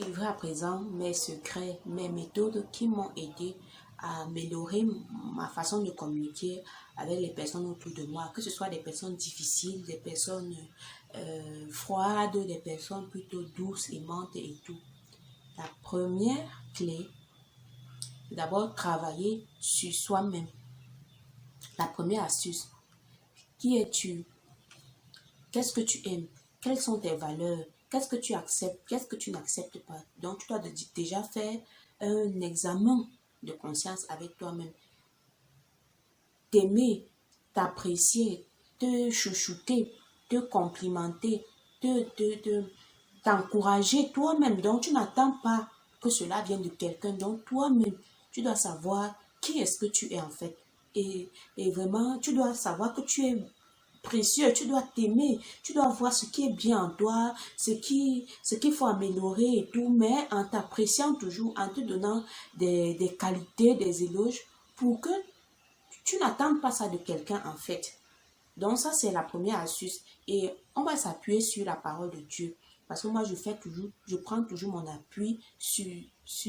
livrer à présent mes secrets, mes méthodes qui m'ont aidé à améliorer ma façon de communiquer avec les personnes autour de moi, que ce soit des personnes difficiles, des personnes froides, des personnes plutôt douces, aimantes et tout. La première clé, c'est d'abord travailler sur soi-même. La première astuce, qui es-tu? Qu'est-ce que tu aimes? Quelles sont tes valeurs? Qu'est-ce que tu acceptes? Qu'est-ce que tu n'acceptes pas? Donc, tu dois déjà faire un examen de conscience avec toi-même. T'aimer, t'apprécier, te chouchouter, te complimenter, t'encourager toi-même. Donc, tu n'attends pas que cela vienne de quelqu'un. Donc, toi-même, tu dois savoir qui est-ce que tu es en fait. Et vraiment, tu dois savoir que tu es précieux, tu dois t'aimer, tu dois voir ce qui est bien en toi, ce qu'il faut améliorer et tout, mais en t'appréciant toujours, en te donnant des qualités, des éloges, pour que tu n'attends pas ça de quelqu'un en fait. Donc ça, c'est la première astuce. Et on va s'appuyer sur la parole de Dieu. Parce que moi, je prends toujours mon appui sur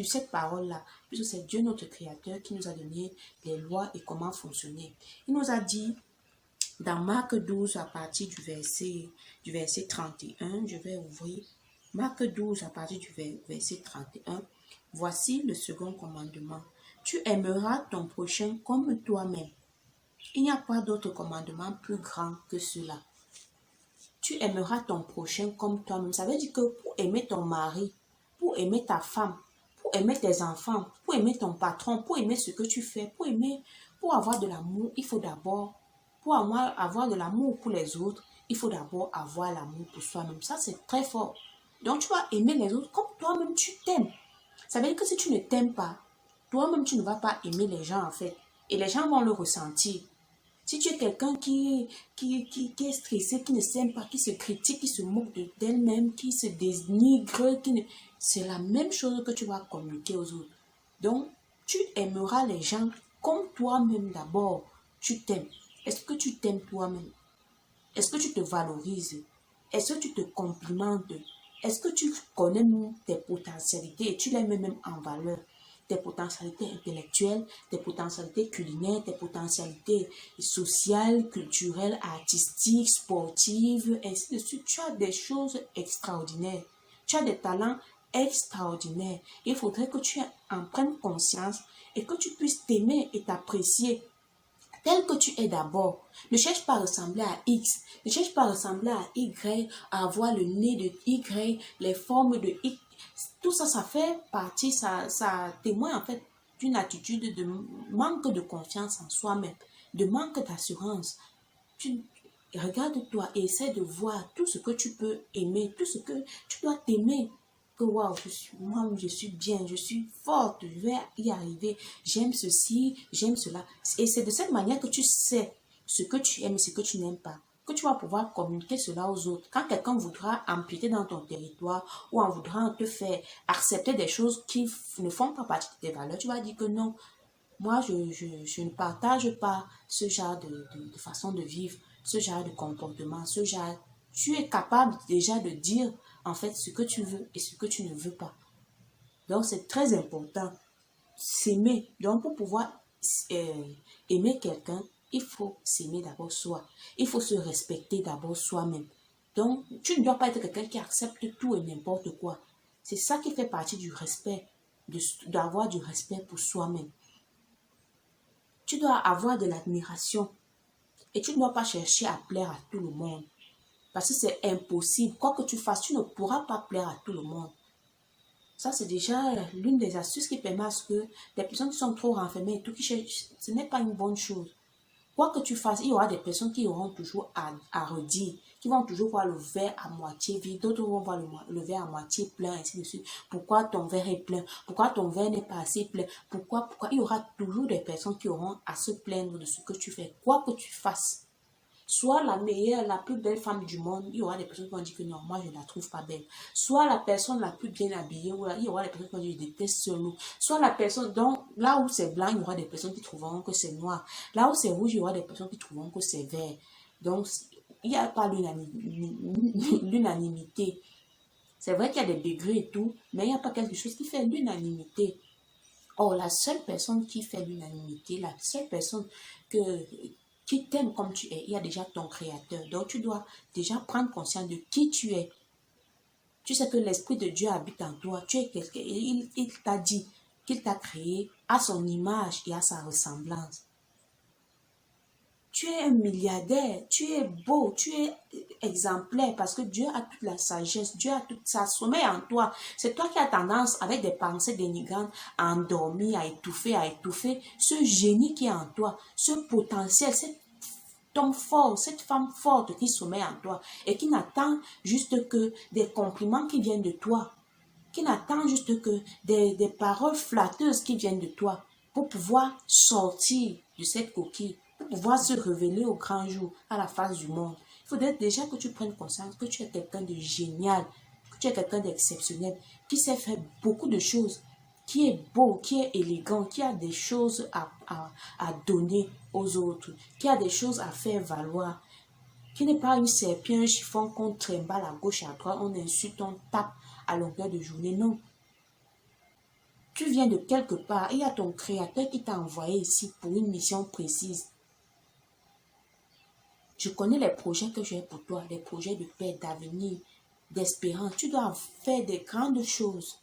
cette parole-là. Puisque c'est Dieu, notre Créateur, qui nous a donné les lois et comment fonctionner. Il nous a dit, dans Marc 12, à partir du verset 31, je vais ouvrir. Marc 12, à partir du verset 31. Voici le second commandement. Tu aimeras ton prochain comme toi-même. Il n'y a pas d'autre commandement plus grand que cela. Tu aimeras ton prochain comme toi-même. Ça veut dire que pour aimer ton mari, pour aimer ta femme, pour aimer tes enfants, pour aimer ton patron, pour aimer ce que tu fais, pour avoir de l'amour, il faut d'abord, pour avoir de l'amour pour les autres, il faut d'abord avoir l'amour pour soi-même. Ça, c'est très fort. Donc, tu vas aimer les autres comme toi-même tu t'aimes. Ça veut dire que si tu ne t'aimes pas, toi-même, tu ne vas pas aimer les gens, en fait. Et les gens vont le ressentir. Si tu es quelqu'un qui est stressé, qui ne s'aime pas, qui se critique, qui se moque d'elle-même, qui se dénigre, c'est la même chose que tu vas communiquer aux autres. Donc, tu aimeras les gens comme toi-même d'abord. Tu t'aimes. Est-ce que tu t'aimes toi-même? Est-ce que tu te valorises? Est-ce que tu te complimentes? Est-ce que tu connais tes potentialités et tu les mets même en valeur? Tes potentialités intellectuelles, tes potentialités culinaires, tes potentialités sociales, culturelles, artistiques, sportives, ainsi de suite. Tu as des choses extraordinaires. Tu as des talents extraordinaires. Il faudrait que tu en prennes conscience et que tu puisses t'aimer et t'apprécier tel que tu es d'abord. Ne cherche pas à ressembler à X, ne cherche pas à ressembler à Y, à avoir le nez de Y, les formes de X. Tout ça, ça fait partie, ça témoigne en fait d'une attitude de manque de confiance en soi-même, de manque d'assurance. Regarde-toi et essaie de voir tout ce que tu peux aimer, tout ce que tu dois t'aimer. Que waouh, moi je suis bien, je suis forte, je vais y arriver, j'aime ceci, j'aime cela. Et c'est de cette manière que tu sais ce que tu aimes et ce que tu n'aimes pas, que tu vas pouvoir communiquer cela aux autres. Quand quelqu'un voudra empiéter dans ton territoire ou en voudra te faire accepter des choses qui ne font pas partie de tes valeurs, tu vas dire que non, moi je ne partage pas ce genre de façon de vivre, ce genre de comportement, ce genre. Tu es capable déjà de dire en fait ce que tu veux et ce que tu ne veux pas. Donc c'est très important. S'aimer. Donc pour pouvoir aimer quelqu'un, il faut s'aimer d'abord soi. Il faut se respecter d'abord soi-même. Donc tu ne dois pas être quelqu'un qui accepte tout et n'importe quoi. C'est ça qui fait partie du respect, d'avoir du respect pour soi-même. Tu dois avoir de l'admiration et tu ne dois pas chercher à plaire à tout le monde. Parce que c'est impossible. Quoi que tu fasses, tu ne pourras pas plaire à tout le monde. Ça, c'est déjà l'une des astuces qui permet à ce que les personnes qui sont trop renfermées et tout, ce n'est pas une bonne chose. Quoi que tu fasses, il y aura des personnes qui auront toujours à redire, qui vont toujours voir le verre à moitié vide, d'autres vont voir le verre à moitié plein, ainsi de suite. Pourquoi ton verre est plein? Pourquoi ton verre n'est pas assez plein? Pourquoi? Il y aura toujours des personnes qui auront à se plaindre de ce que tu fais. Quoi que tu fasses, soit la meilleure, la plus belle femme du monde, il y aura des personnes qui vont dire que non, moi je ne la trouve pas belle. Soit la personne la plus bien habillée, il y aura des personnes qui vont dire je déteste ce look. Soit la personne, donc là où c'est blanc, il y aura des personnes qui trouveront que c'est noir. Là où c'est rouge, il y aura des personnes qui trouveront que c'est vert. Donc il n'y a pas l'unanimité. C'est vrai qu'il y a des degrés et tout, mais il n'y a pas quelque chose qui fait l'unanimité. Or, la seule personne qui fait l'unanimité, la seule personne qui t'aime comme tu es, il y a déjà ton créateur. Donc, tu dois déjà prendre conscience de qui tu es. Tu sais que l'Esprit de Dieu habite en toi. Tu es quelqu'un. Il t'a dit qu'il t'a créé à son image et à sa ressemblance. Tu es un milliardaire, tu es beau, tu es exemplaire parce que Dieu a toute la sagesse, Dieu a toute sa sommeil en toi. C'est toi qui as tendance, avec des pensées dénigrantes, à endormir, à étouffer ce génie qui est en toi, ce potentiel, cet homme fort, cette femme forte qui sommeille en toi et qui n'attend juste que des compliments qui viennent de toi, qui n'attend juste que des paroles flatteuses qui viennent de toi pour pouvoir sortir de cette coquille, pour pouvoir se révéler au grand jour, à la face du monde. Il faudrait déjà que tu prennes conscience que tu es quelqu'un de génial, que tu es quelqu'un d'exceptionnel, qui sait faire beaucoup de choses, qui est beau, qui est élégant, qui a des choses à donner aux autres, qui a des choses à faire valoir, qui n'est pas une serpillère, un chiffon qu'on trimballe à gauche et à droite, on insulte, on tape à longueur de journée. Non. Tu viens de quelque part et il y a ton créateur qui t'a envoyé ici pour une mission précise. Je connais les projets que j'ai pour toi, les projets de paix, d'avenir, d'espérance. Tu dois faire des grandes choses.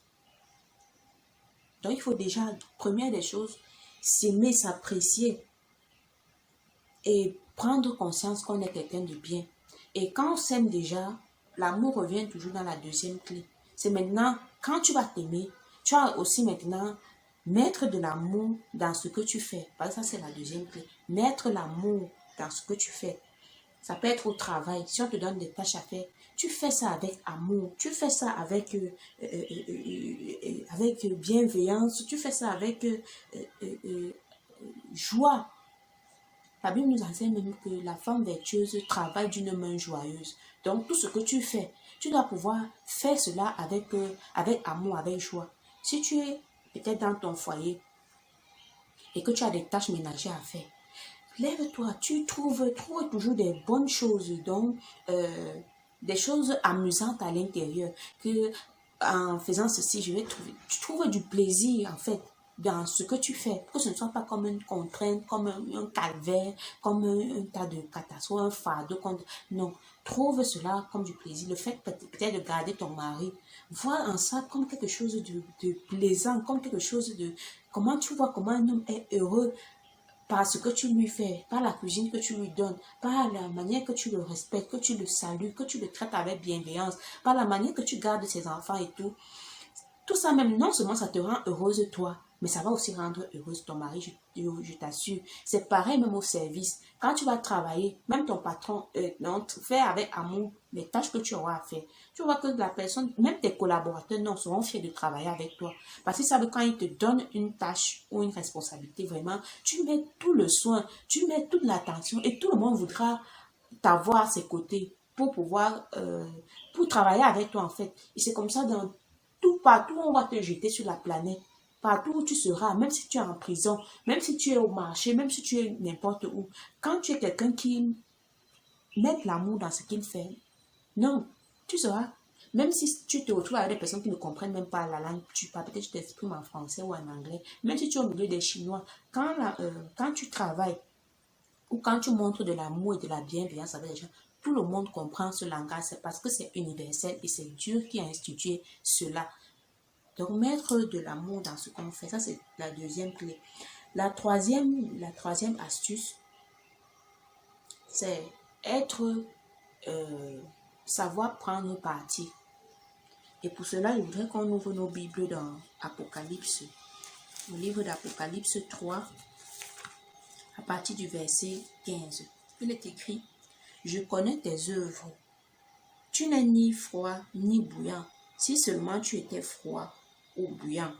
Donc, il faut déjà, première des choses, s'aimer, s'apprécier et prendre conscience qu'on est quelqu'un de bien. Et quand on s'aime déjà, l'amour revient toujours dans la deuxième clé. C'est maintenant, quand tu vas t'aimer, tu vas aussi maintenant mettre de l'amour dans ce que tu fais. Parce que ça, c'est la deuxième clé. Mettre l'amour dans ce que tu fais. Ça peut être au travail. Si on te donne des tâches à faire, tu fais ça avec amour. Tu fais ça avec bienveillance. Tu fais ça avec joie. La Bible nous enseigne même que la femme vertueuse travaille d'une main joyeuse. Donc, tout ce que tu fais, tu dois pouvoir faire cela avec amour, avec joie. Si tu es peut-être dans ton foyer et que tu as des tâches ménagères à faire, lève-toi, tu trouves toujours des bonnes choses, donc des choses amusantes à l'intérieur. Que en faisant ceci, tu trouves du plaisir en fait dans ce que tu fais, que ce ne soit pas comme une contrainte, comme un calvaire, comme un tas de catastrophes, un fardeau. Non, trouve cela comme du plaisir. Le fait peut-être de garder ton mari, vois en ça comme quelque chose de plaisant, comme quelque chose de... Comment tu vois comment un homme est heureux par ce que tu lui fais, par la cuisine que tu lui donnes, par la manière que tu le respectes, que tu le salues, que tu le traites avec bienveillance, par la manière que tu gardes ses enfants et tout. Tout ça même, non seulement ça te rend heureuse toi, mais ça va aussi rendre heureuse ton mari, je t'assure. C'est pareil même au service. Quand tu vas travailler, même ton patron fait avec amour les tâches que tu auras à faire. Tu vois que la personne, même tes collaborateurs, non, seront fiers de travailler avec toi. Parce qu'ils savent quand ils te donnent une tâche ou une responsabilité, vraiment, tu mets tout le soin, tu mets toute l'attention et tout le monde voudra t'avoir à ses côtés pour pouvoir, pour travailler avec toi en fait. Et c'est comme ça dans partout où on va te jeter sur la planète, partout où tu seras, même si tu es en prison, même si tu es au marché, même si tu es n'importe où, quand tu es quelqu'un qui met l'amour dans ce qu'il fait, non, tu seras, même si tu te retrouves avec des personnes qui ne comprennent même pas la langue, tu parles, peut-être tu t'exprimes en français ou en anglais, même si tu es au milieu des Chinois, quand tu travailles ou quand tu montres de l'amour et de la bienveillance avec les gens, tout le monde comprend ce langage, c'est parce que c'est universel et c'est Dieu qui a institué cela. Donc, mettre de l'amour dans ce qu'on fait, ça c'est la deuxième clé. La troisième astuce, c'est savoir prendre parti. Et pour cela, je voudrais qu'on ouvre nos Bibles dans Apocalypse. Le livre d'Apocalypse 3, à partir du verset 15. Il est écrit, « Je connais tes œuvres. Tu n'es ni froid ni bouillant. Si seulement tu étais froid ou bouillant. »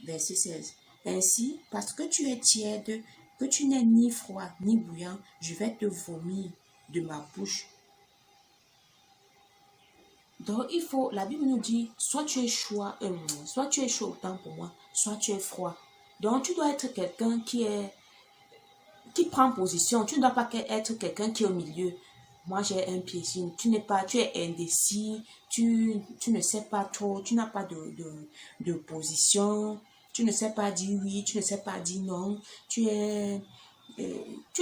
Verset 16. « Ainsi, parce que tu es tiède, que tu n'es ni froid ni bouillant, je vais te vomir de ma bouche. » Donc, la Bible nous dit, soit tu es chaud autant pour moi, soit tu es froid. Donc, tu dois être quelqu'un qui prend position. Tu ne dois pas être quelqu'un qui est au milieu. moi j'ai un pied ici, tu es indécis, tu ne sais pas trop, tu n'as pas de position, tu ne sais pas dire oui, tu ne sais pas dire non, tu ne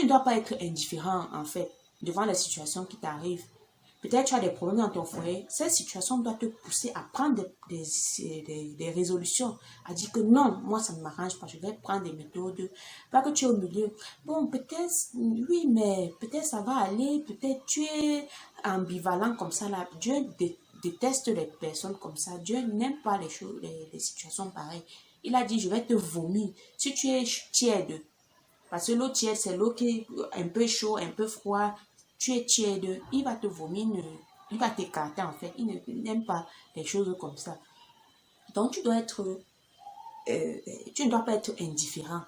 dois pas être indifférent en fait devant les situations qui t'arrivent. Peut-être tu as des problèmes dans ton foyer. Cette situation doit te pousser à prendre des résolutions, à dire que non, moi ça ne m'arrange pas, je vais prendre des méthodes. Pas que tu es au milieu. Bon, peut-être, oui, mais peut-être ça va aller, peut-être tu es ambivalent comme ça là. Dieu déteste les personnes comme ça. Dieu n'aime pas les choses, les situations pareilles. Il a dit, je vais te vomir. Si tu es tiède, parce que l'eau tiède, c'est l'eau qui est un peu chaud, un peu froid. Tu es tiède, il va te vomir, il va t'écarter en fait. Il n'aime pas les choses comme ça. Donc tu ne dois pas être indifférent.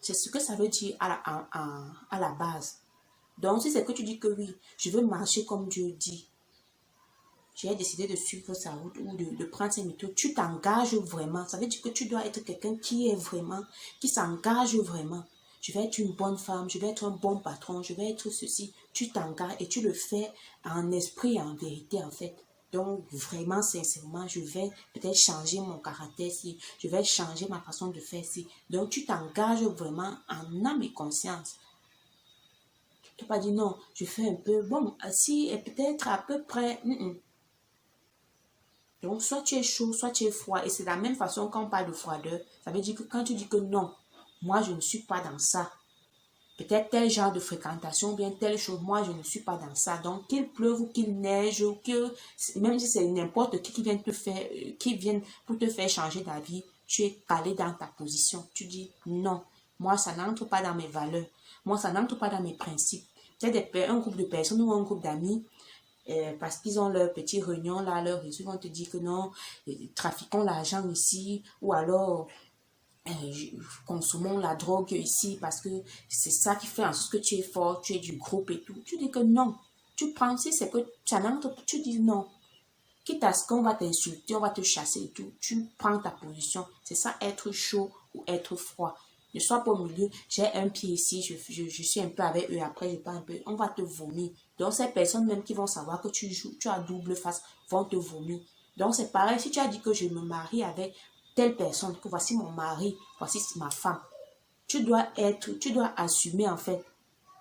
C'est ce que ça veut dire à la base. Donc si c'est que tu dis que oui, je veux marcher comme Dieu dit, j'ai décidé de suivre sa route ou de prendre ses méthodes, tu t'engages vraiment. Ça veut dire que tu dois être quelqu'un qui s'engage vraiment. Je vais être une bonne femme, je vais être un bon patron, je vais être ceci. Tu t'engages et tu le fais en esprit et en vérité en fait. Donc vraiment, sincèrement, je vais peut-être changer mon caractère si, je vais changer ma façon de faire si. Donc tu t'engages vraiment en âme et conscience. Tu ne peux pas dire non, je fais un peu, bon, si et peut-être à peu près. Donc, soit tu es chaud, soit tu es froid. Et c'est de la même façon quand on parle de froideur. Ça veut dire que quand tu dis que non, moi je ne suis pas dans ça. Peut-être tel genre de fréquentation, bien telle chose, moi je ne suis pas dans ça. Donc, qu'il pleuve ou qu'il neige, ou que, même si c'est n'importe qui vient te faire, qui vient pour te faire changer d'avis, tu es calé dans ta position. Tu dis non, moi ça n'entre pas dans mes valeurs. Moi ça n'entre pas dans mes principes. Tu as un groupe de personnes ou un groupe d'amis parce qu'ils ont leur petite réunion là, leur réseau, ils vont te dire que non, trafiquons l'argent ici, ou alors consommons la drogue ici, parce que c'est ça qui fait en sorte que tu es fort, tu es du groupe et tout. Tu dis que non, tu prends, si c'est que ça n'entre, tu dis non. Quitte à ce qu'on va t'insulter, on va te chasser et tout, tu prends ta position. C'est ça, être chaud ou être froid. Ne sois pas au milieu, j'ai un pied ici, je suis un peu avec eux, après je pars un peu, on va te vomir. Donc ces personnes même qui vont savoir que tu joues, tu as double face, vont te vomir. Donc c'est pareil, si tu as dit que je me marie avec telle personne, que voici mon mari, voici ma femme, tu dois assumer en fait.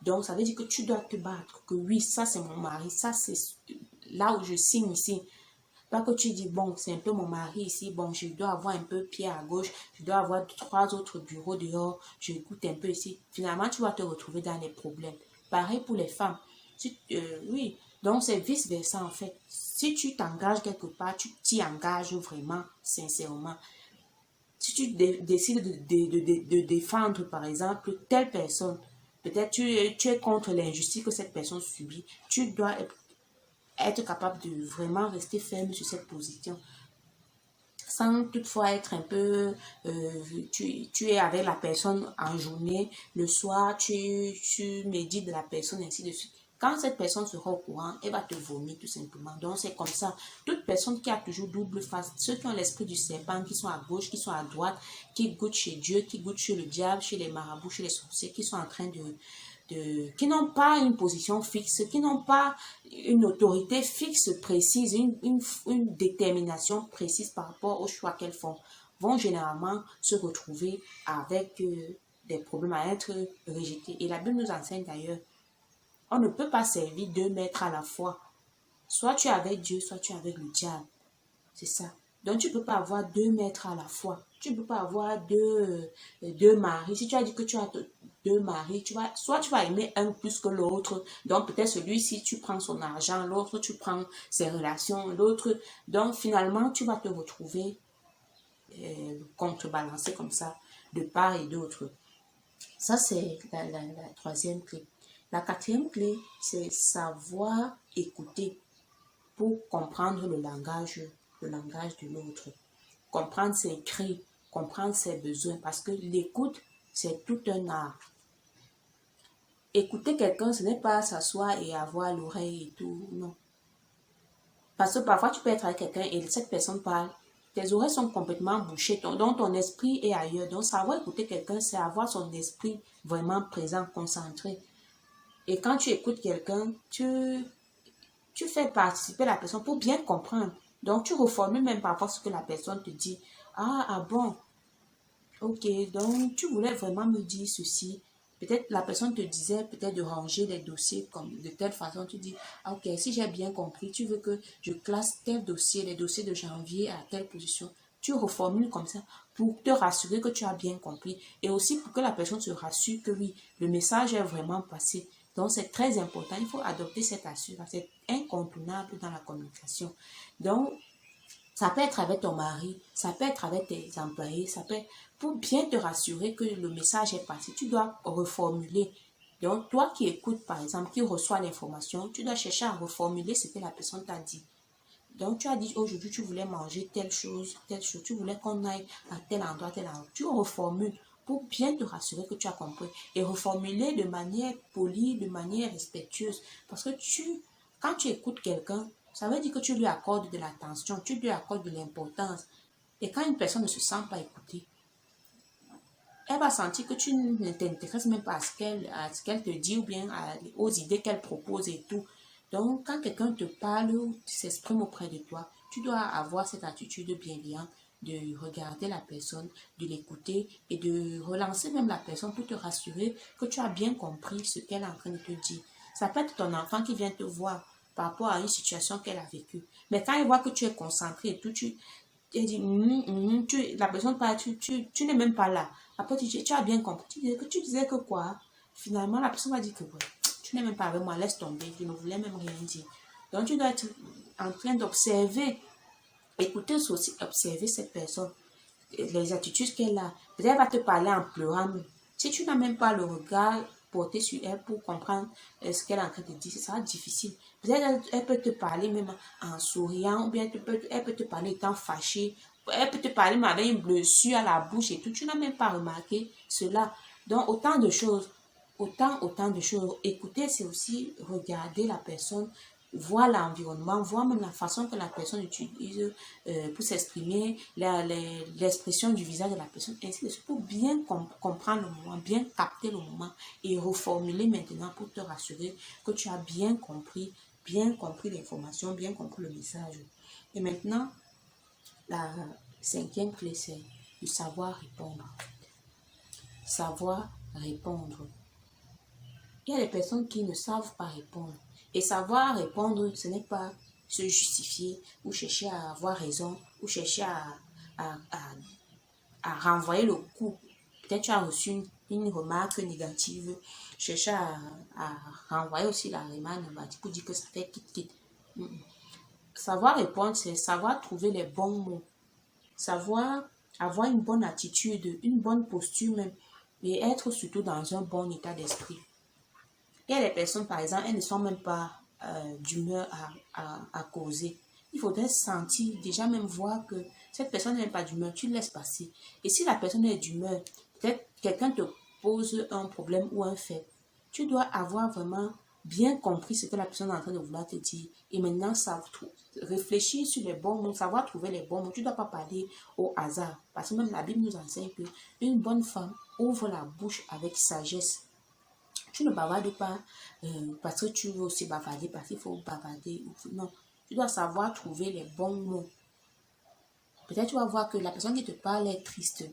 Donc ça veut dire que tu dois te battre, que oui, ça c'est mon mari, ça c'est là où je signe ici. Pas que tu dis, bon, c'est un peu mon mari ici, bon, je dois avoir un peu pied à gauche, je dois avoir 3 autres bureaux dehors, je goûte un peu ici. Finalement, tu vas te retrouver dans les problèmes. Pareil pour les femmes. Oui, donc c'est vice-versa en fait. Si tu t'engages quelque part, tu t'y engages vraiment, sincèrement. Si tu décides de défendre, par exemple, telle personne, peut-être tu es contre l'injustice que cette personne subit, tu dois être capable de vraiment rester ferme sur cette position sans toutefois être un peu tu es avec la personne en journée, le soir tu médites de la personne, ainsi de suite. Quand cette personne sera au courant, elle va te vomir tout simplement. Donc c'est comme ça. Toute personne qui a toujours double face, ceux qui ont l'esprit du serpent, qui sont à gauche, qui sont à droite, qui goûtent chez Dieu, qui goûtent chez le diable, chez les marabouts, chez les sorciers, qui sont en train qui n'ont pas une position fixe, qui n'ont pas une autorité fixe, précise, une détermination précise par rapport au choix qu'elles font, vont généralement se retrouver avec des problèmes à être rejetés. Et la Bible nous enseigne d'ailleurs, on ne peut pas servir 2 maîtres à la fois. Soit tu es avec Dieu, soit tu es avec le diable. C'est ça. Donc, tu ne peux pas avoir 2 maîtres à la fois. Tu ne peux pas avoir deux maris. Si tu as dit que tu as 2 maris, soit tu vas aimer un plus que l'autre. Donc, peut-être celui-ci, tu prends son argent, l'autre, tu prends ses relations, l'autre. Donc, finalement, tu vas te retrouver contrebalancé comme ça, de part et d'autre. Ça, c'est la 3e clé. La 4e clé, c'est savoir écouter pour comprendre le langage de l'autre. Comprendre ses cris, comprendre ses besoins, parce que l'écoute, c'est tout un art. Écouter quelqu'un, ce n'est pas s'asseoir et avoir l'oreille et tout, non. Parce que parfois, tu peux être avec quelqu'un et cette personne parle, tes oreilles sont complètement bouchées, donc ton esprit est ailleurs. Donc, savoir écouter quelqu'un, c'est avoir son esprit vraiment présent, concentré. Et quand tu écoutes quelqu'un, tu fais participer la personne pour bien comprendre. Donc, tu reformules même parfois ce que la personne te dit. Ah bon, ok, donc tu voulais vraiment me dire ceci. Peut-être la personne te disait peut-être de ranger les dossiers comme de telle façon. Tu dis, ah, ok, si j'ai bien compris, tu veux que je classe tel dossier, les dossiers de janvier à telle position. Tu reformules comme ça pour te rassurer que tu as bien compris et aussi pour que la personne se rassure que oui, le message est vraiment passé. Donc, c'est très important. Il faut adopter cette assurance. C'est incontournable dans la communication. Donc, ça peut être avec ton mari, ça peut être avec tes employés, ça peut être pour bien te rassurer que le message est passé. Tu dois reformuler. Donc, toi qui écoutes, par exemple, qui reçois l'information, tu dois chercher à reformuler ce que la personne t'a dit. Donc, tu as dit aujourd'hui, tu voulais manger telle chose, tu voulais qu'on aille à tel endroit, tel endroit. Tu reformules pour bien te rassurer que tu as compris. Et reformuler de manière polie, de manière respectueuse. Parce que quand tu écoutes quelqu'un, ça veut dire que tu lui accordes de l'attention, tu lui accordes de l'importance. Et quand une personne ne se sent pas écoutée, elle va sentir que tu ne t'intéresses même pas à ce qu'elle te dit ou bien aux idées qu'elle propose et tout. Donc, quand quelqu'un te parle ou s'exprime auprès de toi, tu dois avoir cette attitude bienveillante de regarder la personne, de l'écouter et de relancer même la personne pour te rassurer que tu as bien compris ce qu'elle est en train de te dire. Ça peut être ton enfant qui vient te voir par rapport à une situation qu'elle a vécue. Mais quand il voit que tu es concentré et tout, tu dit, la personne parle, tu n'es même pas là. Après, tu as bien compris. Tu disais que quoi? Finalement, la personne va dire que ouais, tu n'es même pas avec moi, laisse tomber. Je ne voulais même rien dire. Donc, tu dois être en train d'observer, écouter aussi, observer cette personne, les attitudes qu'elle a. Peut-être elle va te parler en pleurant. Si tu n'as même pas le regard porté sur elle pour comprendre ce qu'elle est en train de dire, ce sera difficile. Peut-être elle peut te parler même en souriant, ou bien elle peut te parler étant fâchée. Elle peut te parler mais avec une blessure à la bouche et tout. Tu n'as même pas remarqué cela. Donc, autant de choses. Autant de choses. Écouter, c'est aussi regarder la personne, voir l'environnement, voir même la façon que la personne utilise pour s'exprimer, l'expression du visage de la personne, ainsi de suite, pour bien comprendre le moment, bien capter le moment et reformuler maintenant pour te rassurer que tu as bien compris l'information, bien compris le message. Et maintenant, la cinquième clé, c'est de savoir répondre. Savoir répondre. Il y a des personnes qui ne savent pas répondre. Et savoir répondre, ce n'est pas se justifier ou chercher à avoir raison ou chercher à renvoyer le coup. Peut-être tu as reçu une remarque négative, chercher à renvoyer aussi la remarque négative pour dire que ça fait quitte. Savoir répondre, c'est savoir trouver les bons mots, savoir avoir une bonne attitude, une bonne posture même, et être surtout dans un bon état d'esprit. Il y a des personnes, par exemple, elles ne sont même pas d'humeur à causer. Il faudrait sentir, déjà même voir que cette personne n'est pas d'humeur, tu laisses passer. Et si la personne est d'humeur, peut-être quelqu'un te pose un problème ou un fait, tu dois avoir vraiment bien compris ce que la personne est en train de vouloir te dire. Et maintenant, réfléchir sur les bons mots, savoir trouver les bons mots. Tu ne dois pas parler au hasard. Parce que même la Bible nous enseigne qu'une bonne femme ouvre la bouche avec sagesse. Tu ne bavardes pas parce que tu veux aussi bavarder, parce qu'il faut bavarder. Non, tu dois savoir trouver les bons mots. Peut-être tu vas voir que la personne qui te parle est triste.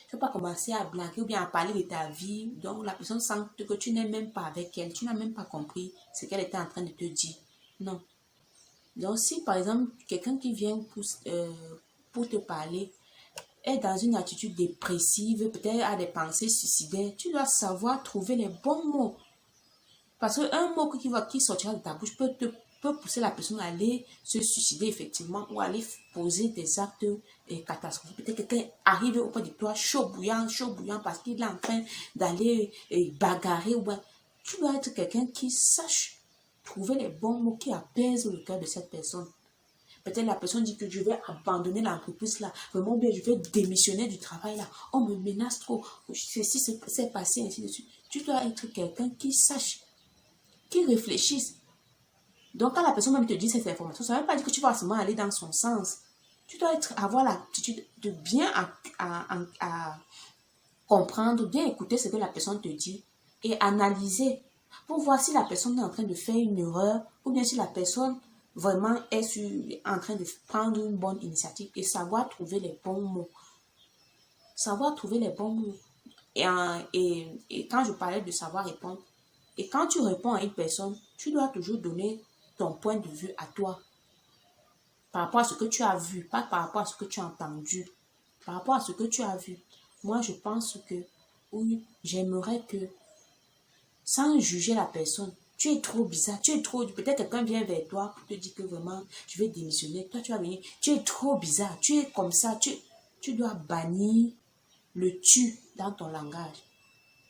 Tu ne vas pas commencer à blaguer ou bien à parler de ta vie. Donc la personne sent que tu n'es même pas avec elle. Tu n'as même pas compris ce qu'elle était en train de te dire. Non. Donc si par exemple quelqu'un qui vient pour te parler est dans une attitude dépressive, peut-être a des pensées suicidaires, tu dois savoir trouver les bons mots. Parce qu'un mot qui sortira de ta bouche peut pousser la personne à aller se suicider effectivement ou aller poser des actes catastrophiques. Peut-être quelqu'un arrive auprès de toi chaud bouillant parce qu'il est en train d'aller bagarrer. Tu dois être quelqu'un qui sache trouver les bons mots qui apaisent le cœur de cette personne. Peut-être la personne dit que je vais abandonner l'entreprise là. Vraiment bien, je vais démissionner du travail là. On me menace trop. Ceci s'est passé, ainsi de suite. Tu dois être quelqu'un qui sache, qui réfléchisse. Donc, quand la personne même te dit cette information, ça ne veut pas dire que tu vas seulement aller dans son sens. Tu dois avoir l'attitude de bien à comprendre, bien écouter ce que la personne te dit et analyser. pour voir si la personne est en train de faire une erreur ou bien si la personne vraiment est en train de prendre une bonne initiative et savoir trouver les bons mots. Savoir trouver les bons mots. Et quand je parlais de savoir répondre, et quand tu réponds à une personne, tu dois toujours donner ton point de vue à toi, par rapport à ce que tu as vu, pas par rapport à ce que tu as entendu, par rapport à ce que tu as vu. Moi, je pense que, oui, j'aimerais que, sans juger la personne, tu es trop bizarre, tu es trop, peut-être quelqu'un vient vers toi pour te dire que vraiment, je vais démissionner, toi tu vas venir, tu es trop bizarre, tu es comme ça, tu dois bannir le tu dans ton langage.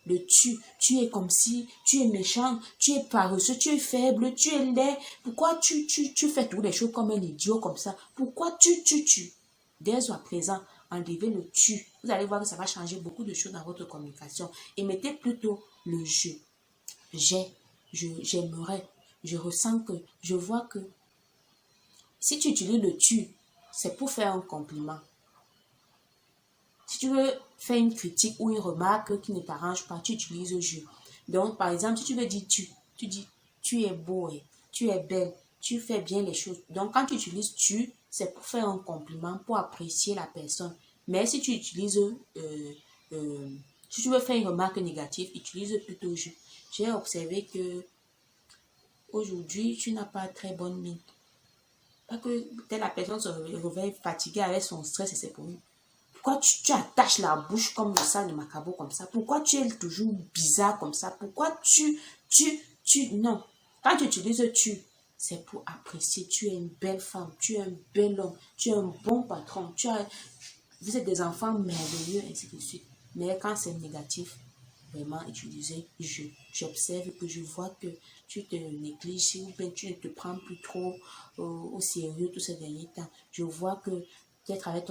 Le tu es comme si, tu es méchant, tu es paresseux, tu es faible, tu es laid. Pourquoi tu fais toutes les choses comme un idiot comme ça? Pourquoi tu? Dès à présent, enlevez le tu. Vous allez voir que ça va changer beaucoup de choses dans votre communication. Et mettez plutôt le je. J'aimerais, je ressens que, je vois que. Si tu utilises le tu, c'est pour faire un compliment. Si tu veux faire une critique ou une remarque qui ne t'arrange pas, tu utilises je. Donc, par exemple, si tu veux dire tu dis tu es beau, tu es belle, tu fais bien les choses. Donc, quand tu utilises tu, c'est pour faire un compliment, pour apprécier la personne. Mais si tu utilises, si tu veux faire une remarque négative, utilise plutôt je. J'ai observé que aujourd'hui, tu n'as pas très bonne mine. Pas que peut-être la personne se réveille fatiguée avec son stress et ses problèmes. Pourquoi tu attaches la bouche comme le sang de Macabo comme ça? Pourquoi tu es toujours bizarre comme ça? Pourquoi non. Quand tu utilises tu, c'est pour apprécier. Tu es une belle femme, tu es un bel homme, tu es un bon patron, vous êtes des enfants merveilleux, ainsi de suite. Mais quand c'est négatif, vraiment utiliser je. J'observe que je vois que tu te négliges ou bien tu ne te prends plus trop au sérieux tous ces derniers temps. Je vois que peut-être avec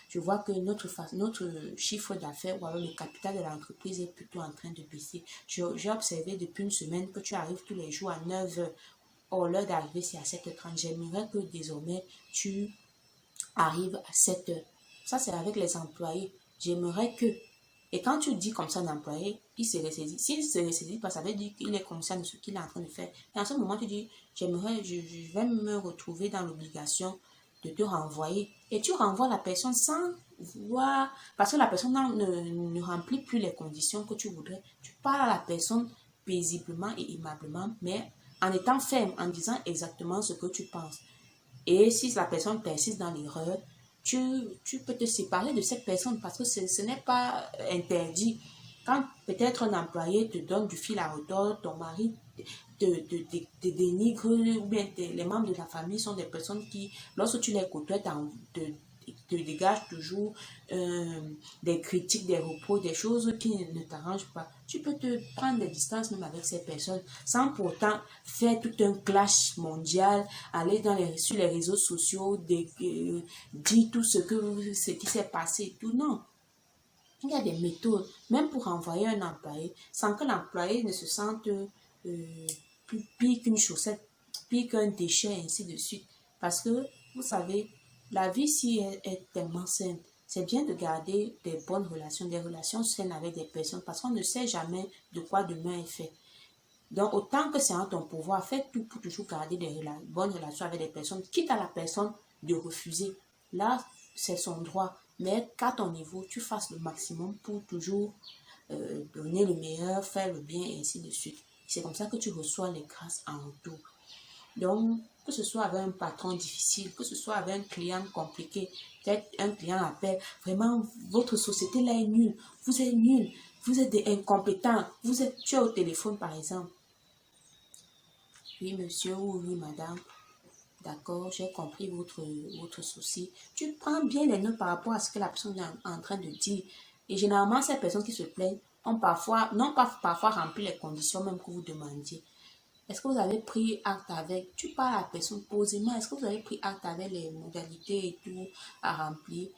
je vois que notre chiffre d'affaires ou alors le capital de l'entreprise est plutôt en train de baisser. J'ai observé depuis une semaine que tu arrives tous les jours à 9h. Or, l'heure d'arriver, c'est à 7h30. J'aimerais que désormais, tu arrives à 7h. Ça, c'est avec les employés. J'aimerais que. Et quand tu dis comme ça un employé, il se ressaisit. S'il se ressaisit pas, ça veut dire qu'il est conscient de ce qu'il est en train de faire. Et en ce moment, tu dis, je vais me retrouver dans l'obligation de te renvoyer. Et tu renvoies la personne sans voir, parce que la personne ne remplit plus les conditions que tu voudrais. Tu parles à la personne paisiblement et aimablement, mais en étant ferme, en disant exactement ce que tu penses. Et si la personne persiste dans l'erreur, tu peux te séparer de cette personne parce que ce n'est pas interdit. Quand peut-être un employé te donne du fil à retordre, ton mari te dénigre, ou bien les membres de la famille sont des personnes qui, lorsque tu les côtoies, te dégagent toujours des critiques, des reproches, des choses qui ne t'arrangent pas. Tu peux te prendre des distances même avec ces personnes sans pourtant faire tout un clash mondial, aller sur les réseaux sociaux, dire tout ce qui s'est passé et tout. Non. Il y a des méthodes, même pour envoyer un employé, sans que l'employé ne se sente plus pire qu'une chaussette, pire qu'un déchet, ainsi de suite. Parce que, vous savez, la vie ici est tellement saine. C'est bien de garder des bonnes relations, des relations saines avec des personnes, parce qu'on ne sait jamais de quoi demain est fait. Donc, autant que c'est en ton pouvoir, fais tout pour toujours garder des bonnes relations avec des personnes, quitte à la personne de refuser. Là, c'est son droit. Mais qu'à ton niveau, tu fasses le maximum pour toujours donner le meilleur, faire le bien, et ainsi de suite. C'est comme ça que tu reçois les grâces en retour. Donc, que ce soit avec un patron difficile, que ce soit avec un client compliqué, peut-être un client appelle, vraiment, votre société là est nulle, vous êtes des incompétents, tu es au téléphone par exemple. Oui, monsieur, ou oui, madame. D'accord, j'ai compris votre souci. Tu prends bien les notes par rapport à ce que la personne est en train de dire. Et généralement, ces personnes qui se plaignent ont parfois, non pas parfois rempli les conditions même que vous demandiez. Est-ce que vous avez pris acte avec, tu parles à la personne posément, est-ce que vous avez pris acte avec les modalités et tout à remplir,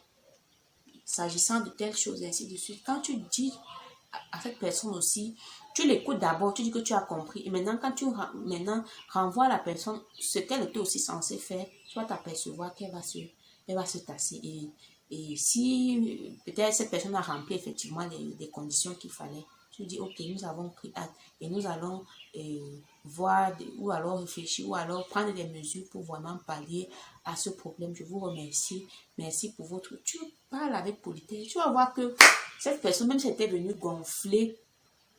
s'agissant de telles choses, et ainsi de suite. Quand tu dis à cette personne aussi, tu l'écoutes d'abord, tu dis que tu as compris. Et maintenant, quand tu renvoies la personne ce qu'elle était aussi censée faire, tu vas t'apercevoir qu'elle va se tasser. Et si peut-être cette personne a rempli effectivement les conditions qu'il fallait, Tu dis, ok, nous avons pris acte et nous allons voir ou alors réfléchir ou alors prendre des mesures pour vraiment pallier à ce problème. Je vous remercie. Merci pour votre... Tu parles avec politesse. Tu vas voir que cette personne, même si elle était venue gonfler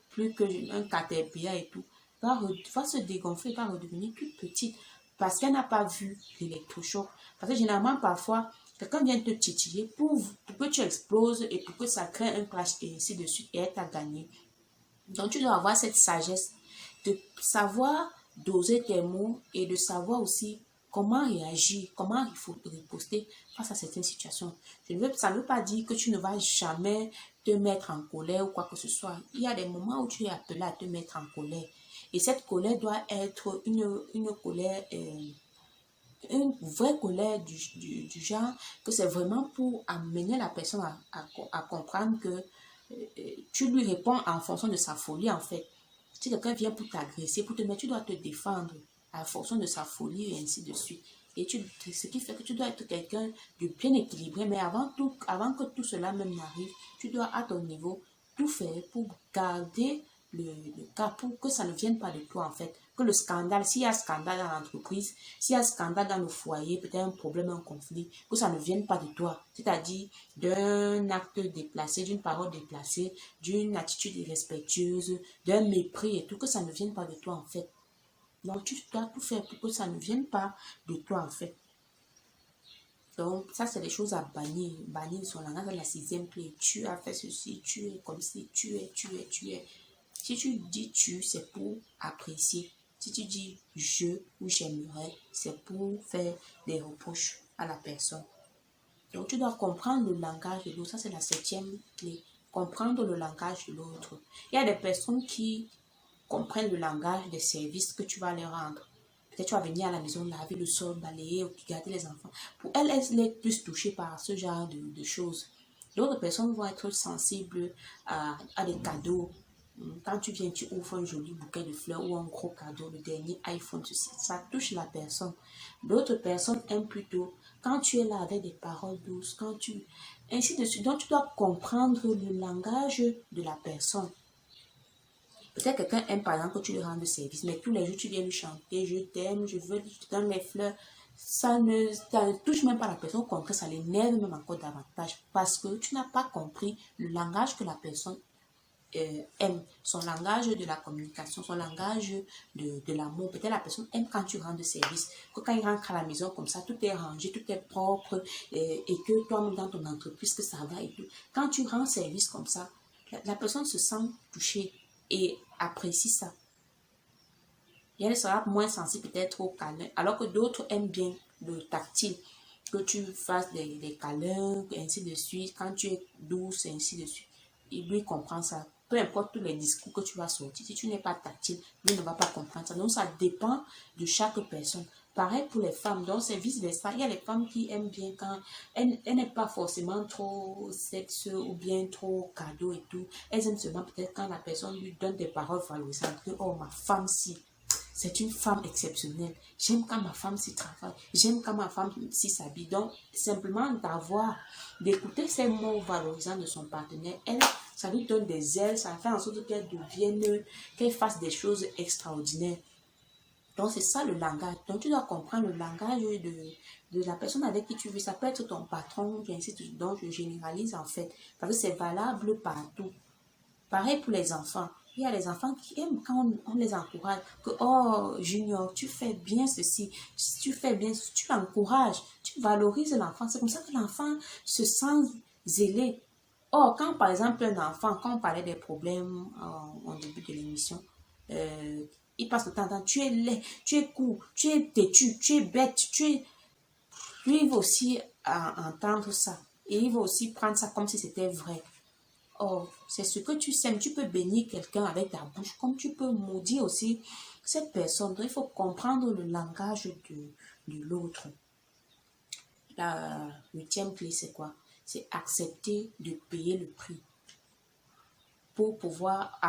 plus qu'un caterpillar et tout, va se dégonfler, va redevenir toute petite parce qu'elle n'a pas vu l'électrochoc. Parce que généralement, parfois, quelqu'un vient te titiller pour que tu exploses et pour que ça crée un clash et ainsi de suite et elle t'a gagné. Donc, tu dois avoir cette sagesse de savoir doser tes mots et de savoir aussi comment réagir, comment il faut riposter face à certaines situations. Ça ne veut pas dire que tu ne vas jamais te mettre en colère ou quoi que ce soit. Il y a des moments où tu es appelé à te mettre en colère. Et cette colère doit être une colère, une vraie colère du genre que c'est vraiment pour amener la personne à comprendre que tu lui réponds en fonction de sa folie en fait. Si quelqu'un vient pour t'agresser, pour te mettre, tu dois te défendre en fonction de sa folie et ainsi de suite. Et ce qui fait que tu dois être quelqu'un de bien équilibré. Mais avant que tout cela même n'arrive, tu dois à ton niveau tout faire pour garder le cas, pour que ça ne vienne pas de toi en fait. Que le scandale, s'il y a scandale dans l'entreprise, s'il y a scandale dans le foyer, peut-être un problème, un conflit, que ça ne vienne pas de toi. C'est-à-dire d'un acte déplacé, d'une parole déplacée, d'une attitude irrespectueuse, d'un mépris et tout, que ça ne vienne pas de toi en fait. Donc tu dois tout faire pour que ça ne vienne pas de toi en fait. Donc ça c'est des choses à bannir. Bannir son langage dans la 6e clé. Tu as fait ceci, tu es comme si, tu es. Si tu dis tu, c'est pour apprécier. Si tu dis je ou j'aimerais, c'est pour faire des reproches à la personne. Donc, tu dois comprendre le langage de l'autre. Ça, c'est la 7e clé. Comprendre le langage de l'autre. Il y a des personnes qui comprennent le langage des services que tu vas leur rendre. Peut-être tu vas venir à la maison, laver le sol, balayer ou garder les enfants. Pour elles, elles sont plus touchées par ce genre de choses. D'autres personnes vont être sensibles à des cadeaux. Quand tu viens, tu ouvres un joli bouquet de fleurs ou un gros cadeau, le dernier iPhone, ça touche la personne. D'autres personnes aiment plutôt quand tu es là avec des paroles douces, ainsi de suite. Donc, tu dois comprendre le langage de la personne. Peut-être quelqu'un aime par exemple que tu lui rendes service, mais tous les jours tu viens lui chanter, je t'aime, je veux, je te donne les fleurs. Ça ne touche même pas la personne, au contraire, ça l'énerve même encore davantage parce que tu n'as pas compris le langage que la personne aime, son langage de la communication, son langage de l'amour. Peut-être la personne aime quand tu rends service, que quand il rentre à la maison comme ça, tout est rangé, tout est propre et que toi-même dans ton entreprise, que ça va et tout. Quand tu rends service comme ça, la personne se sent touchée et apprécie ça. Et elle sera moins sensible peut-être au câlin, alors que d'autres aiment bien le tactile, que tu fasses des câlins, et ainsi de suite, quand tu es douce, et ainsi de suite. Il lui comprend ça. Peu importe tous les discours que tu vas sortir, si tu n'es pas tactile, lui ne va pas comprendre ça. Donc, ça dépend de chaque personne. Pareil pour les femmes, donc c'est vice-versa. Il y a les femmes qui aiment bien quand elle n'est pas forcément trop sexe ou bien trop cadeau et tout. Elles aiment seulement peut-être quand la personne lui donne des paroles valorisantes. Oh, ma femme, si. C'est une femme exceptionnelle. J'aime quand ma femme s'y travaille. J'aime quand ma femme s'y s'habille. Donc, simplement d'écouter ces mots valorisants de son partenaire, ça lui donne des ailes, ça fait en sorte qu'elle fasse des choses extraordinaires. Donc, c'est ça le langage. Donc, tu dois comprendre le langage de la personne avec qui tu vis. Ça peut être ton patron, ainsi de suite. Donc, je généralise en fait. Parce que c'est valable partout. Pareil pour les enfants. Il y a les enfants qui aiment quand on les encourage. Que, oh, Junior, tu fais bien ceci. Tu fais bien ceci. Tu l'encourages. Tu valorises l'enfant. C'est comme ça que l'enfant se sent zélé. Or, quand par exemple un enfant, quand on parlait des problèmes au début de l'émission, il passe le temps, tu es laid, tu es court, tu es têtu, tu es bête, Lui, il va aussi entendre ça. Et il va aussi prendre ça comme si c'était vrai. Oh, c'est ce que tu sèmes. Tu peux bénir quelqu'un avec ta bouche, comme tu peux maudire aussi cette personne. Donc, il faut comprendre le langage de l'autre. La 8e clé, c'est quoi? C'est accepter de payer le prix pour pouvoir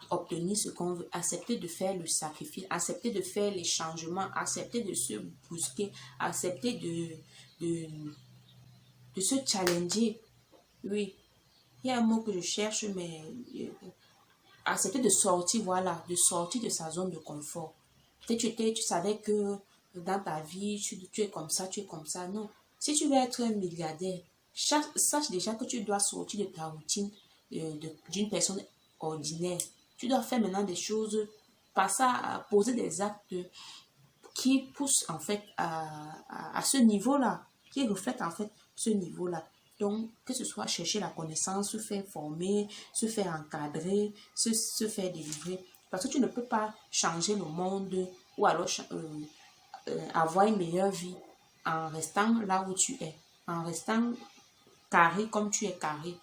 obtenir ce qu'on veut. Accepter de faire le sacrifice, accepter de faire les changements, accepter de se brusquer, accepter de se challenger. Oui. Il y a un mot que je cherche, mais accepter de sortir, voilà, de sortir de sa zone de confort. Peut-être tu savais que dans ta vie, tu es comme ça, tu es comme ça. Non. Si tu veux être un milliardaire, sache déjà que tu dois sortir de ta routine d'une personne ordinaire. Tu dois faire maintenant des choses, passer à poser des actes qui poussent en fait à ce niveau-là, qui reflètent en fait ce niveau-là. Donc, que ce soit chercher la connaissance, se faire former, se faire encadrer, se faire délivrer. Parce que tu ne peux pas changer le monde ou alors avoir une meilleure vie en restant là où tu es, en restant carré comme tu es carré.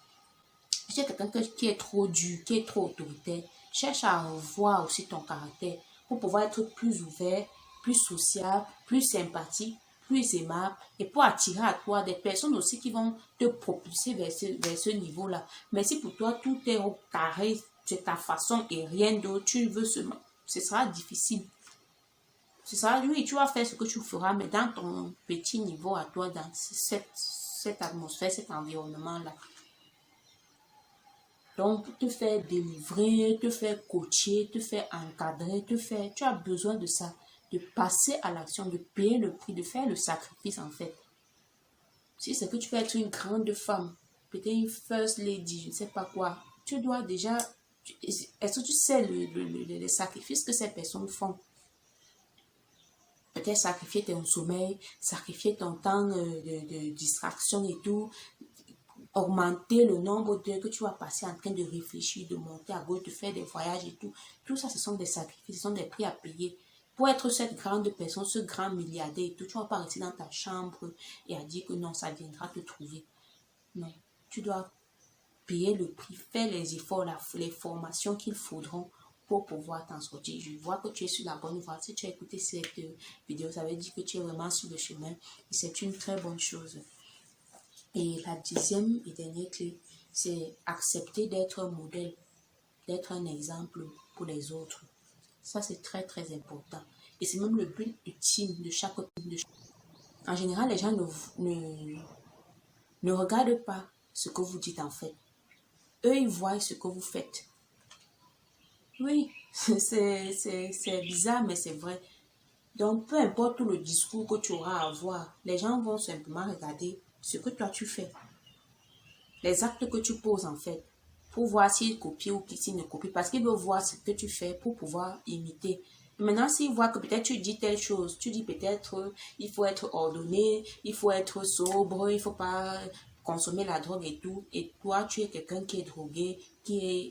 Si tu es quelqu'un qui est trop dur, qui est trop autoritaire, cherche à revoir aussi ton caractère pour pouvoir être plus ouvert, plus sociable, plus sympathique, plus aimable et pour attirer à toi des personnes aussi qui vont te propulser vers ce niveau-là. Mais si pour toi tout est au carré, c'est ta façon et rien d'autre, ce sera difficile. Ce sera, oui, tu vas faire ce que tu feras, mais dans ton petit niveau à toi, dans cette atmosphère, cet environnement-là. Donc, te faire délivrer, te faire coacher, te faire encadrer, tu as besoin de ça, de passer à l'action, de payer le prix, de faire le sacrifice en fait. Si c'est que tu veux être une grande femme, peut-être une first lady, je ne sais pas quoi, tu dois déjà, est-ce que tu sais les sacrifices que ces personnes font? Peut-être sacrifier ton sommeil, sacrifier ton temps de distraction et tout, augmenter le nombre d'heures que tu vas passer en train de réfléchir, de monter à gauche, de faire des voyages et tout. Tout ça, ce sont des sacrifices, ce sont des prix à payer. Pour être cette grande personne, ce grand milliardaire et tout, tu ne vas pas rester dans ta chambre et à dire que non, ça viendra te trouver. Non, tu dois payer le prix, faire les efforts, les formations qu'il faudront pour pouvoir t'en sortir. Je vois que tu es sur la bonne voie. Si tu as écouté cette vidéo, ça veut dire que tu es vraiment sur le chemin et c'est une très bonne chose. Et la 10e et dernière clé, c'est accepter d'être un modèle, d'être un exemple pour les autres. Ça, c'est très, très important. Et c'est même le but ultime de chaque... En général, les gens ne regardent pas ce que vous dites en fait. Eux, ils voient ce que vous faites. Oui, c'est bizarre, mais c'est vrai. Donc, peu importe tout le discours que tu auras à avoir, les gens vont simplement regarder ce que toi tu fais. Les actes que tu poses en fait, pour voir s'ils copient ou s'ils ne copient, parce qu'ils veulent voir ce que tu fais pour pouvoir imiter. Maintenant, s'ils voient que peut-être tu dis telle chose, tu dis peut-être il faut être ordonné, il faut être sobre, il ne faut pas consommer la drogue et tout, et toi tu es quelqu'un qui est drogué,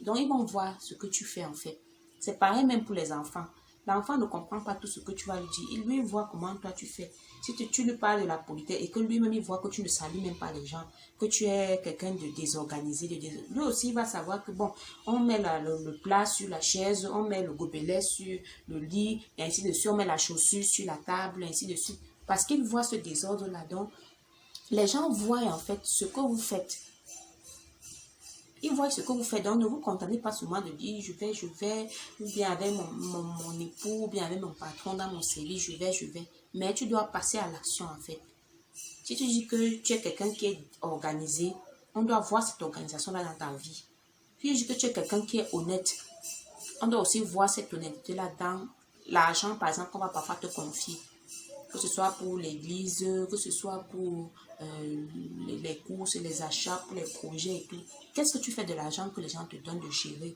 donc ils vont voir ce que tu fais en fait. C'est pareil même pour les enfants. L'enfant ne comprend pas tout ce que tu vas lui dire. Il lui voit comment toi tu fais. Si tu lui parles de la politesse et que lui-même il voit que tu ne salues même pas les gens, que tu es quelqu'un de désorganisé, lui aussi il va savoir que bon, on met le plat sur la chaise, on met le gobelet sur le lit, et ainsi de suite, on met la chaussure sur la table, ainsi de suite. Parce qu'il voit ce désordre-là. Donc, les gens voient en fait ce que vous faites. Ils voient ce que vous faites. Donc, ne vous contentez pas seulement de dire je vais, ou bien avec mon époux, ou bien avec mon patron dans mon service, je vais. Mais tu dois passer à l'action en fait. Si tu dis que tu es quelqu'un qui est organisé, on doit voir cette organisation-là dans ta vie. Si tu dis que tu es quelqu'un qui est honnête, on doit aussi voir cette honnêteté-là dans l'argent, par exemple, qu'on va parfois te confier. Que ce soit pour l'église, que ce soit pour les courses, les achats, pour les projets et tout. Qu'est-ce que tu fais de l'argent que les gens te donnent de gérer?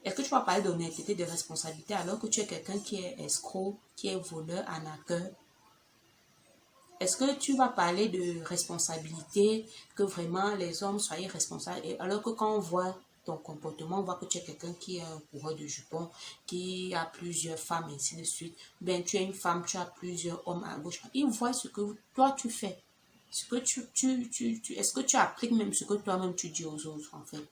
Est-ce que tu vas parler d'honnêteté, de responsabilité alors que tu es quelqu'un qui est escroc, qui est voleur, arnaqueur? Est-ce que tu vas parler de responsabilité, que vraiment les hommes soient responsables, alors que quand on voit ton comportement, on voit que tu es quelqu'un qui est un coureur de jupons, qui a plusieurs femmes, ainsi de suite. Ben, tu es une femme, tu as plusieurs hommes à gauche. Ils voient ce que toi tu fais. Ce que est-ce que tu appliques même ce que toi-même tu dis aux autres, en fait?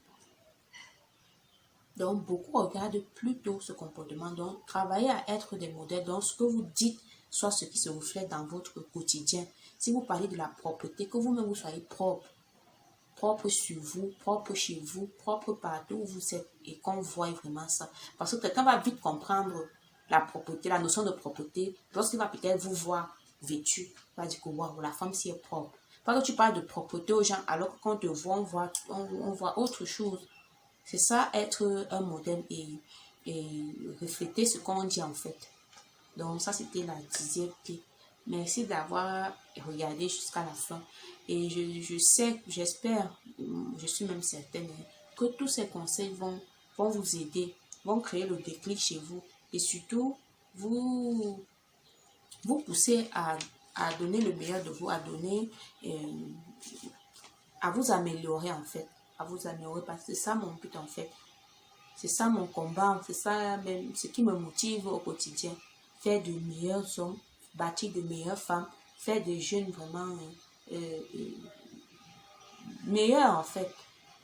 Donc, beaucoup regardent plutôt ce comportement. Donc, travaillez à être des modèles. Donc, ce que vous dites, soit ce qui se reflète dans votre quotidien. Si vous parlez de la propreté, que vous-même vous soyez propre. Propre sur vous, propre chez vous, propre partout où vous êtes et qu'on voit vraiment ça. Parce que quelqu'un va vite comprendre la propreté, la notion de propreté, lorsqu'il va peut-être vous voir vêtu. Il va dire que waouh, la femme si est propre. Parce que tu parles de propreté aux gens, alors que quand on te voit, on voit autre chose. C'est ça, être un modèle et refléter ce qu'on dit en fait. Donc ça, c'était la 10e clé. Merci d'avoir regardé jusqu'à la fin. Et je sais, j'espère, je suis même certaine que tous ces conseils vont vous aider, vont créer le déclic chez vous. Et surtout, vous pousser à donner le meilleur de vous, à vous améliorer en fait. À vous améliorer parce que c'est ça mon but en fait. C'est ça mon combat, c'est ça même ce qui me motive au quotidien. Faire de meilleurs hommes, bâtir de meilleures femmes, faire des jeunes vraiment meilleurs en fait.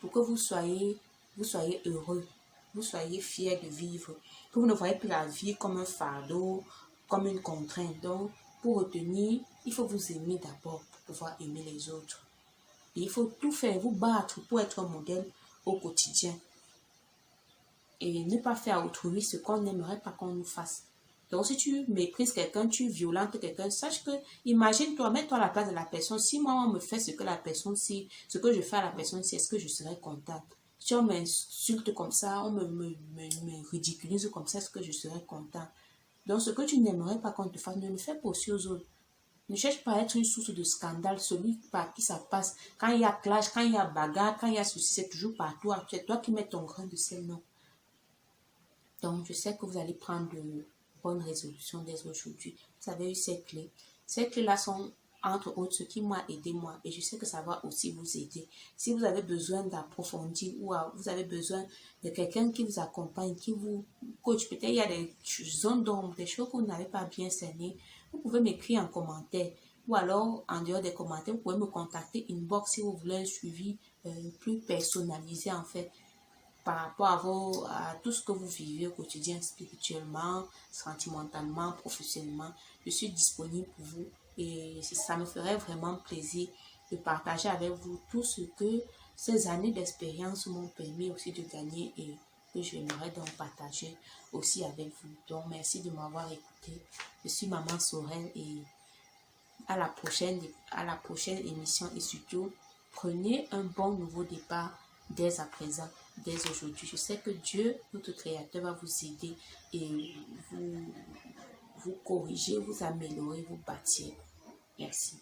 Pour que vous soyez heureux, vous soyez fiers de vivre. Que vous ne voyez plus la vie comme un fardeau, comme une contrainte. Donc, pour retenir, il faut vous aimer d'abord pour pouvoir aimer les autres. Et il faut tout faire, vous battre pour être un modèle au quotidien. Et ne pas faire à autrui ce qu'on n'aimerait pas qu'on nous fasse. Donc, si tu méprises quelqu'un, tu violentes quelqu'un, sache que, imagine-toi, mets-toi à la place de la personne. Si moi, on me fait ce que la personne, ce que je fais à la personne, c'est est-ce que je serais contente? Si on m'insulte comme ça, on me ridiculise comme ça, est-ce que je serais content? Donc, ce que tu n'aimerais pas qu'on te fasse, ne le fais pas aussi aux autres. Ne cherche pas à être une source de scandale, celui par qui ça passe. Quand il y a clash, quand il y a bagarre, quand il y a souci, c'est toujours par toi. C'est toi qui mets ton grain de sel, non? Donc, je sais que vous allez prendre de bonnes résolutions dès aujourd'hui. Vous avez eu ces clés. Ces clés-là sont, entre autres, ce qui m'a aidé moi. Et je sais que ça va aussi vous aider. Si vous avez besoin d'approfondir ou vous avez besoin de quelqu'un qui vous accompagne, qui vous coach, peut-être il y a des zones d'ombre, des choses que vous n'avez pas bien cernées, vous pouvez m'écrire en commentaire. Ou alors, en dehors des commentaires, vous pouvez me contacter inbox si vous voulez un suivi plus personnalisé en fait par rapport à tout ce que vous vivez au quotidien, spirituellement, sentimentalement, professionnellement. Je suis disponible pour vous et ça me ferait vraiment plaisir de partager avec vous tout ce que ces années d'expérience m'ont permis aussi de gagner et que j'aimerais donc partager aussi avec vous. Donc, merci de m'avoir écouté. Je suis Maman Sorel et à la prochaine émission et surtout, prenez un bon nouveau départ dès à présent, dès aujourd'hui. Je sais que Dieu, notre Créateur, va vous aider et vous corriger, vous améliorer, vous bâtir. Merci.